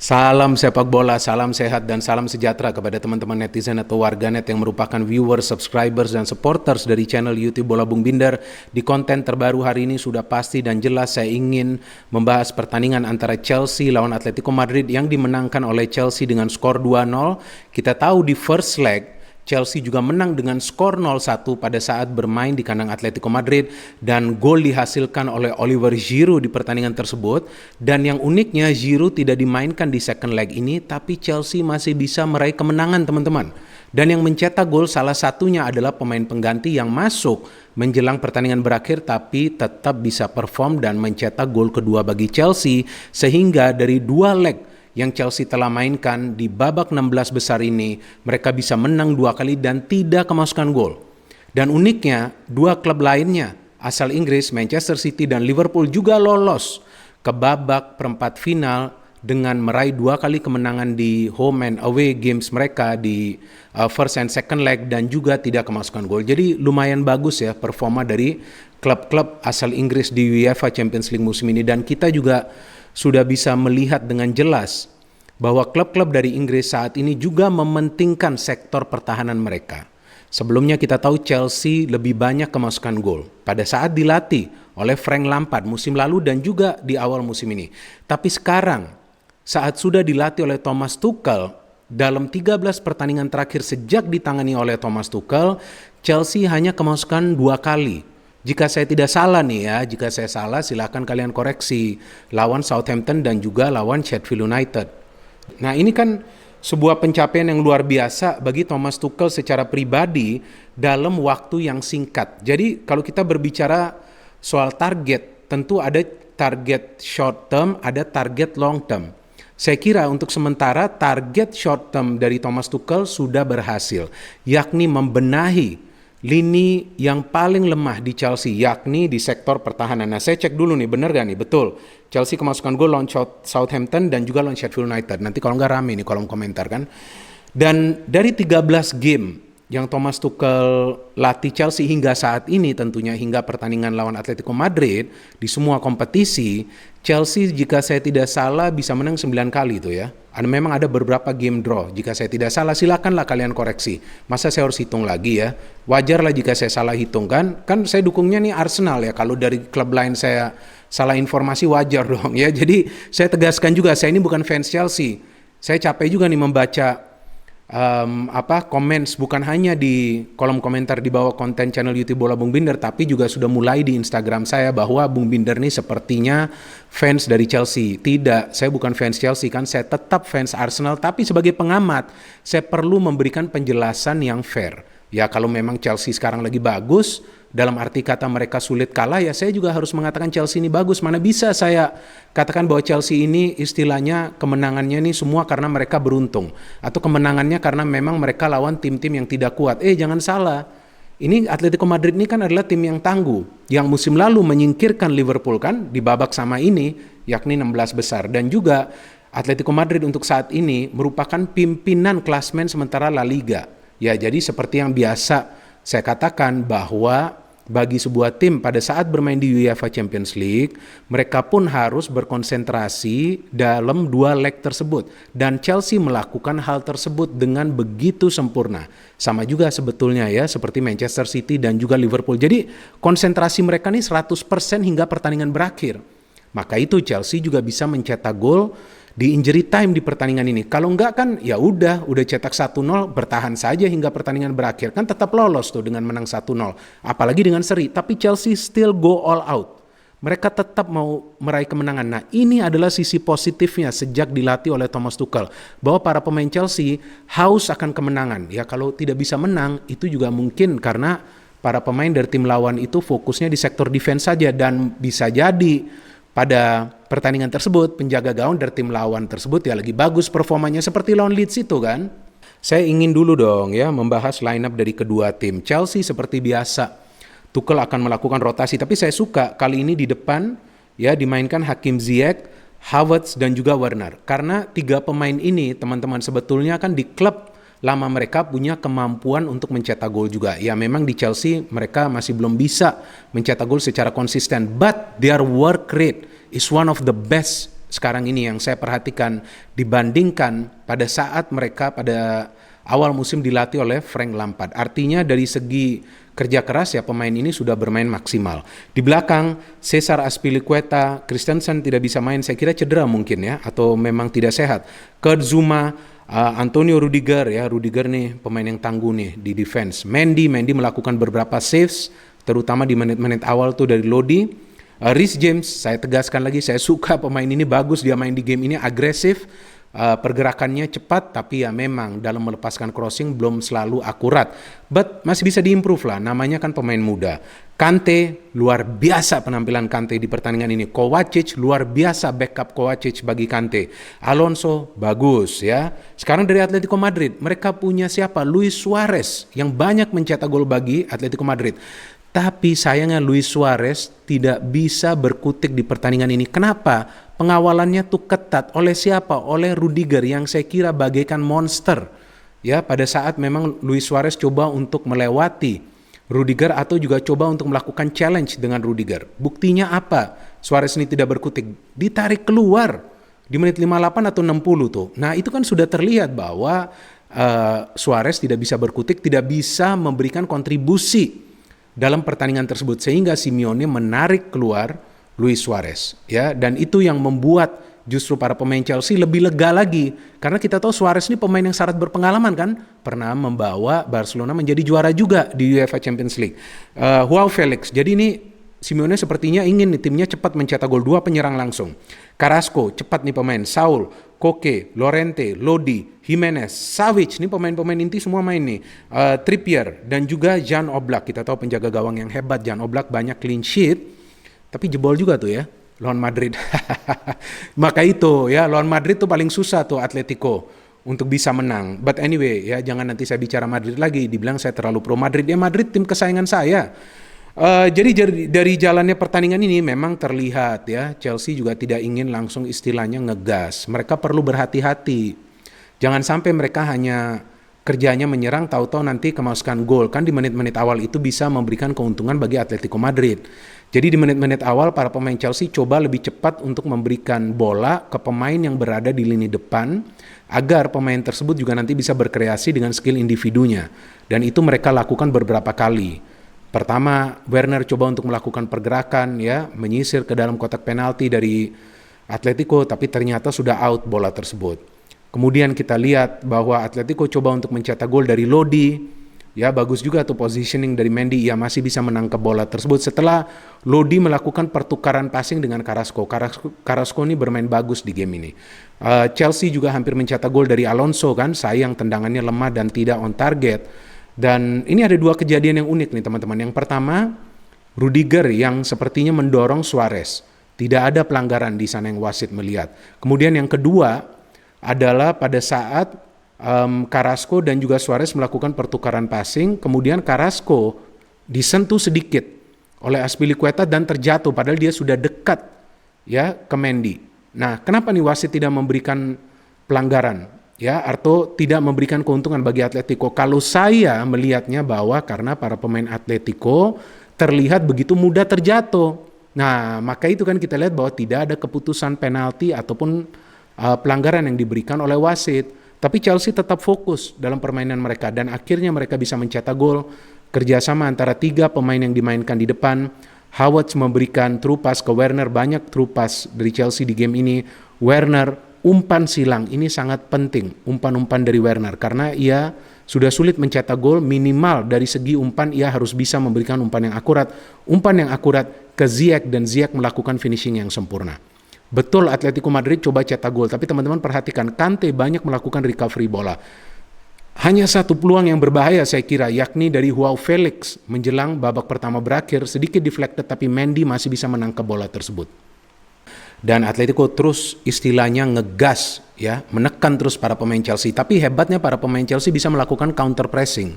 Salam sepak bola, salam sehat dan salam sejahtera kepada teman-teman netizen atau warganet yang merupakan viewers, subscribers, dan supporters dari channel YouTube Bola Bung Binder. Di konten terbaru hari ini sudah pasti dan jelas saya ingin membahas pertandingan antara Chelsea lawan Atletico Madrid yang dimenangkan oleh Chelsea dengan skor 2-0. Kita tahu di first leg Chelsea juga menang dengan skor 0-1 pada saat bermain di kandang Atletico Madrid dan gol dihasilkan oleh Oliver Giroud di pertandingan tersebut. Dan yang uniknya Giroud tidak dimainkan di second leg ini, tapi Chelsea masih bisa meraih kemenangan, teman-teman. Dan yang mencetak gol salah satunya adalah pemain pengganti yang masuk menjelang pertandingan berakhir tapi tetap bisa perform dan mencetak gol kedua bagi Chelsea, sehingga dari dua leg yang Chelsea telah mainkan di babak 16 besar ini, mereka bisa menang 2 kali dan tidak kemasukan gol. Dan uniknya, dua klub lainnya asal Inggris, Manchester City dan Liverpool juga lolos ke babak perempat final dengan meraih 2 kali kemenangan di home and away games mereka di first and second leg dan juga tidak kemasukan gol. Jadi lumayan bagus ya performa dari klub-klub asal Inggris di UEFA Champions League musim ini, dan kita juga sudah bisa melihat dengan jelas bahwa klub-klub dari Inggris saat ini juga mementingkan sektor pertahanan mereka. Sebelumnya kita tahu Chelsea lebih banyak kemasukan gol pada saat dilatih oleh Frank Lampard musim lalu dan juga di awal musim ini. Tapi sekarang saat sudah dilatih oleh Thomas Tuchel, dalam 13 pertandingan terakhir sejak ditangani oleh Thomas Tuchel, Chelsea hanya kemasukan 2 kali. Jika saya tidak salah nih ya, jika saya salah silakan kalian koreksi, lawan Southampton dan juga lawan Sheffield United. Nah ini kan sebuah pencapaian yang luar biasa bagi Thomas Tuchel secara pribadi dalam waktu yang singkat. Jadi kalau kita berbicara soal target, tentu ada target short term, ada target long term. Saya kira untuk sementara target short term dari Thomas Tuchel sudah berhasil, yakni membenahi lini yang paling lemah di Chelsea, yakni di sektor pertahanan. Nah saya cek dulu nih, bener gak nih? Betul, Chelsea kemasukan gol lawan Southampton dan juga lawan Sheffield United. Nanti kalau nggak rame nih kolom komentar kan. Dan dari 13 game yang Thomas Tuchel latih Chelsea hingga saat ini, tentunya hingga pertandingan lawan Atletico Madrid, di semua kompetisi Chelsea jika saya tidak salah bisa menang 9 kali itu ya. Memang ada beberapa game draw, jika saya tidak salah silakanlah kalian koreksi. Masa saya harus hitung lagi ya? Wajarlah jika saya salah hitung kan saya dukungnya nih Arsenal ya. Kalau dari klub lain saya salah informasi wajar dong ya. Jadi saya tegaskan juga, saya ini bukan fans Chelsea. Saya capek juga nih membaca komen bukan hanya di kolom komentar di bawah konten channel YouTube Bola Bung Binder, tapi juga sudah mulai di Instagram saya bahwa Bung Binder nih sepertinya fans dari Chelsea. Tidak, saya bukan fans Chelsea kan, saya tetap fans Arsenal, tapi sebagai pengamat saya perlu memberikan penjelasan yang fair. Ya kalau memang Chelsea sekarang lagi bagus, dalam arti kata mereka sulit kalah, ya saya juga harus mengatakan Chelsea ini bagus. Mana bisa saya katakan bahwa Chelsea ini istilahnya kemenangannya ini semua karena mereka beruntung, atau kemenangannya karena memang mereka lawan tim-tim yang tidak kuat. Jangan salah, ini Atletico Madrid ini kan adalah tim yang tangguh, yang musim lalu menyingkirkan Liverpool kan di babak sama ini, yakni 16 besar. Dan juga Atletico Madrid untuk saat ini merupakan pimpinan klasmen sementara La Liga. Ya jadi seperti yang biasa saya katakan bahwa bagi sebuah tim pada saat bermain di UEFA Champions League, mereka pun harus berkonsentrasi dalam 2 leg tersebut. Dan Chelsea melakukan hal tersebut dengan begitu sempurna. Sama juga sebetulnya ya, seperti Manchester City dan juga Liverpool. Jadi konsentrasi mereka nih 100% hingga pertandingan berakhir. Maka itu Chelsea juga bisa mencetak gol di injury time di pertandingan ini. Kalau enggak kan ya udah cetak 1-0, bertahan saja hingga pertandingan berakhir. Kan tetap lolos tuh dengan menang 1-0. Apalagi dengan seri. Tapi Chelsea still go all out. Mereka tetap mau meraih kemenangan. Nah ini adalah sisi positifnya sejak dilatih oleh Thomas Tuchel. Bahwa para pemain Chelsea haus akan kemenangan. Ya kalau tidak bisa menang itu juga mungkin karena para pemain dari tim lawan itu fokusnya di sektor defense saja. Dan bisa jadi pada pertandingan tersebut, penjaga gawang dari tim lawan tersebut ya lagi bagus performanya seperti lawan Leeds itu kan. Saya ingin dulu dong ya membahas line up dari kedua tim. Chelsea seperti biasa, Tuchel akan melakukan rotasi, tapi saya suka kali ini di depan ya dimainkan Hakim Ziyech, Havertz dan juga Werner. Karena 3 pemain ini teman-teman sebetulnya kan di klub lama mereka punya kemampuan untuk mencetak gol juga. Ya memang di Chelsea mereka masih belum bisa mencetak gol secara konsisten, but their work rate is one of the best sekarang ini yang saya perhatikan dibandingkan pada saat mereka pada awal musim dilatih oleh Frank Lampard. Artinya dari segi kerja keras ya pemain ini sudah bermain maksimal. Di belakang Cesar Azpilicueta, Christensen tidak bisa main, saya kira cedera mungkin ya atau memang tidak sehat. Kurt Zouma, Antonio Rudiger ya, Rudiger nih pemain yang tangguh nih di defense. Mendy melakukan beberapa saves terutama di menit-menit awal tuh dari Lodi. Reece James, saya tegaskan lagi, saya suka pemain ini, bagus dia main di game ini, agresif, pergerakannya cepat, tapi ya memang dalam melepaskan crossing belum selalu akurat. But masih bisa diimprove lah, namanya kan pemain muda. Kante, luar biasa penampilan Kante di pertandingan ini. Kovacic, luar biasa backup Kovacic bagi Kante. Alonso, bagus ya. Sekarang dari Atletico Madrid, mereka punya siapa? Luis Suarez, yang banyak mencetak gol bagi Atletico Madrid. Tapi sayangnya Luis Suarez tidak bisa berkutik di pertandingan ini. Kenapa? Pengawalannya tuh ketat. Oleh siapa? Oleh Rudiger yang saya kira bagaikan monster. Ya, pada saat memang Luis Suarez coba untuk melewati Rudiger atau juga coba untuk melakukan challenge dengan Rudiger. Buktinya apa? Suarez ini tidak berkutik. Ditarik keluar di menit 58 atau 60 tuh. Nah, itu kan sudah terlihat bahwa Suarez tidak bisa berkutik, tidak bisa memberikan kontribusi dalam pertandingan tersebut sehingga Simeone menarik keluar Luis Suarez ya, dan itu yang membuat justru para pemain Chelsea lebih lega lagi karena kita tahu Suarez ini pemain yang syarat berpengalaman kan, pernah membawa Barcelona menjadi juara juga di UEFA Champions League. Joao Felix, jadi ini Simeone sepertinya ingin nih timnya cepat mencetak gol, 2 penyerang langsung. Carrasco, cepat nih pemain, Saul, Koke, Llorente, Lodi, Jimenez, Savic, ini pemain-pemain inti semua main nih. Trippier dan juga Jan Oblak, kita tahu penjaga gawang yang hebat. Jan Oblak banyak clean sheet, tapi jebol juga tuh ya lawan Madrid. Maka itu ya, lawan Madrid tuh paling susah tuh Atletico untuk bisa menang. But anyway ya, jangan nanti saya bicara Madrid lagi, dibilang saya terlalu pro Madrid. Ya Madrid tim kesayangan saya. Jadi dari jalannya pertandingan ini memang terlihat ya Chelsea juga tidak ingin langsung istilahnya ngegas. Mereka perlu berhati-hati. Jangan sampai mereka hanya kerjanya menyerang tahu-tahu nanti kemasukan gol. Kan di menit-menit awal itu bisa memberikan keuntungan bagi Atletico Madrid. Jadi di menit-menit awal para pemain Chelsea coba lebih cepat untuk memberikan bola ke pemain yang berada di lini depan agar pemain tersebut juga nanti bisa berkreasi dengan skill individunya. Dan itu mereka lakukan beberapa kali. Pertama, Werner coba untuk melakukan pergerakan ya, menyisir ke dalam kotak penalti dari Atletico, tapi ternyata sudah out bola tersebut. Kemudian kita lihat bahwa Atletico coba untuk mencetak gol dari Lodi, ya bagus juga tuh positioning dari Mendy, ia masih bisa menangkap bola tersebut setelah Lodi melakukan pertukaran passing dengan Carrasco. Carrasco ini bermain bagus di game ini. Chelsea juga hampir mencetak gol dari Alonso kan, sayang tendangannya lemah dan tidak on target. Dan ini ada 2 kejadian yang unik nih teman-teman. Yang pertama, Rudiger yang sepertinya mendorong Suarez. Tidak ada pelanggaran di sana yang wasit melihat. Kemudian yang kedua adalah pada saat Carrasco dan juga Suarez melakukan pertukaran passing, kemudian Carrasco disentuh sedikit oleh Azpilicueta dan terjatuh padahal dia sudah dekat ya ke Mendy. Nah, kenapa nih wasit tidak memberikan pelanggaran? Ya, atau tidak memberikan keuntungan bagi Atletico. Kalau saya melihatnya bahwa karena para pemain Atletico terlihat begitu mudah terjatuh. Nah, maka itu kan kita lihat bahwa tidak ada keputusan penalti ataupun pelanggaran yang diberikan oleh wasit. Tapi Chelsea tetap fokus dalam permainan mereka dan akhirnya mereka bisa mencetak gol. Kerjasama antara 3 pemain yang dimainkan di depan. Havertz memberikan through pass ke Werner, banyak through pass dari Chelsea di game ini. Werner umpan silang, ini sangat penting, umpan-umpan dari Werner, karena ia sudah sulit mencetak gol, minimal dari segi umpan ia harus bisa memberikan umpan yang akurat ke Ziyech dan Ziyech melakukan finishing yang sempurna. Betul Atletico Madrid coba cetak gol, tapi teman-teman perhatikan, Kante banyak melakukan recovery bola. Hanya 1 peluang yang berbahaya saya kira, yakni dari Joao Felix menjelang babak pertama berakhir, sedikit deflected tapi Mendy masih bisa menangkap bola tersebut. Dan Atletico terus istilahnya ngegas ya, menekan terus para pemain Chelsea. Tapi hebatnya para pemain Chelsea bisa melakukan counter pressing.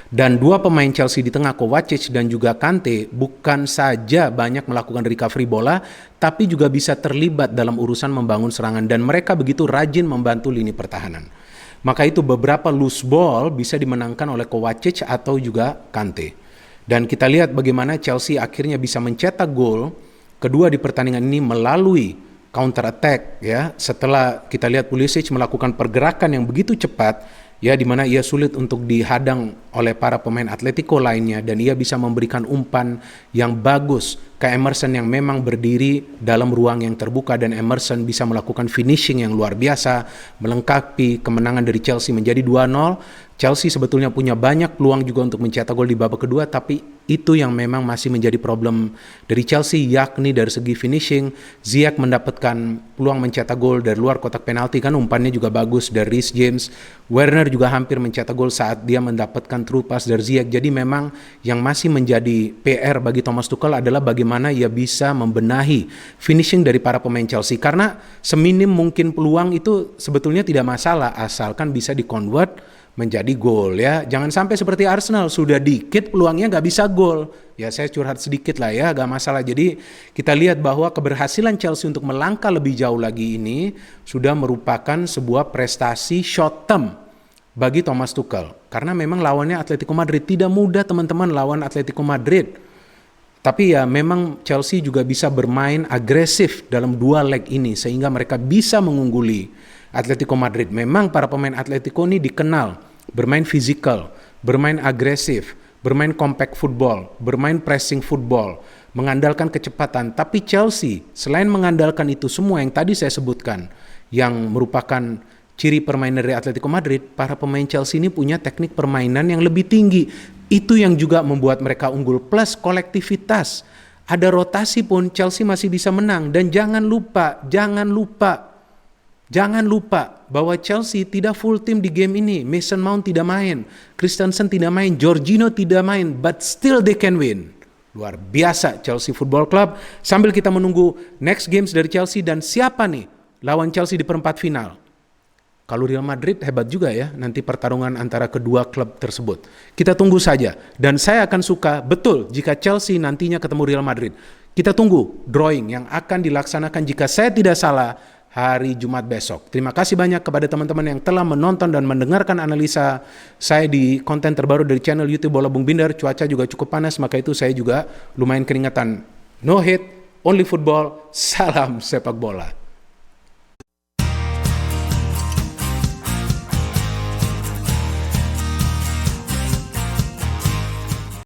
Dan 2 pemain Chelsea di tengah, Kovacic dan juga Kante, bukan saja banyak melakukan recovery bola, tapi juga bisa terlibat dalam urusan membangun serangan. Dan mereka begitu rajin membantu lini pertahanan. Maka itu beberapa loose ball bisa dimenangkan oleh Kovacic atau juga Kante. Dan kita lihat bagaimana Chelsea akhirnya bisa mencetak gol kedua di pertandingan ini melalui counter attack ya, setelah kita lihat Pulisic melakukan pergerakan yang begitu cepat ya, di mana ia sulit untuk dihadang oleh para pemain Atletico lainnya, dan ia bisa memberikan umpan yang bagus ke Emerson yang memang berdiri dalam ruang yang terbuka, dan Emerson bisa melakukan finishing yang luar biasa melengkapi kemenangan dari Chelsea menjadi 2-0. Chelsea sebetulnya punya banyak peluang juga untuk mencetak gol di babak kedua, tapi itu yang memang masih menjadi problem dari Chelsea, yakni dari segi finishing. Ziyech mendapatkan peluang mencetak gol dari luar kotak penalti, kan umpannya juga bagus dari Reece James. Werner juga hampir mencetak gol saat dia mendapatkan through pass dari Ziyech. Jadi memang yang masih menjadi PR bagi Thomas Tuchel adalah bagaimana ia bisa membenahi finishing dari para pemain Chelsea, karena seminim mungkin peluang itu sebetulnya tidak masalah asalkan bisa di-convert menjadi gol ya. Jangan sampai seperti Arsenal, sudah dikit peluangnya nggak bisa gol. Ya saya curhat sedikit lah ya, nggak masalah. Jadi kita lihat bahwa keberhasilan Chelsea untuk melangkah lebih jauh lagi ini sudah merupakan sebuah prestasi short term bagi Thomas Tuchel. Karena memang lawannya Atletico Madrid, tidak mudah teman-teman lawan Atletico Madrid. Tapi ya memang Chelsea juga bisa bermain agresif dalam dua leg ini sehingga mereka bisa mengungguli Atletico Madrid. Memang para pemain Atletico ini dikenal bermain fisikal, bermain agresif, bermain compact football, bermain pressing football, mengandalkan kecepatan. Tapi Chelsea selain mengandalkan itu semua yang tadi saya sebutkan, yang merupakan ciri permainan dari Atletico Madrid, para pemain Chelsea ini punya teknik permainan yang lebih tinggi. Itu yang juga membuat mereka unggul, plus kolektivitas. Ada rotasi pun Chelsea masih bisa menang. Dan jangan lupa bahwa Chelsea tidak full tim di game ini. Mason Mount tidak main, Christensen tidak main, Jorginho tidak main, but still they can win. Luar biasa Chelsea Football Club. Sambil kita menunggu next games dari Chelsea dan siapa nih lawan Chelsea di perempat final. Kalau Real Madrid hebat juga ya nanti pertarungan antara kedua klub tersebut. Kita tunggu saja. Dan saya akan suka betul jika Chelsea nantinya ketemu Real Madrid. Kita tunggu drawing yang akan dilaksanakan jika saya tidak salah hari Jumat besok. Terima kasih banyak kepada teman-teman yang telah menonton dan mendengarkan analisa saya di konten terbaru dari channel YouTube Bola Bung Binder. Cuaca juga cukup panas, maka itu saya juga lumayan keringetan. No hate, only football, salam sepak bola.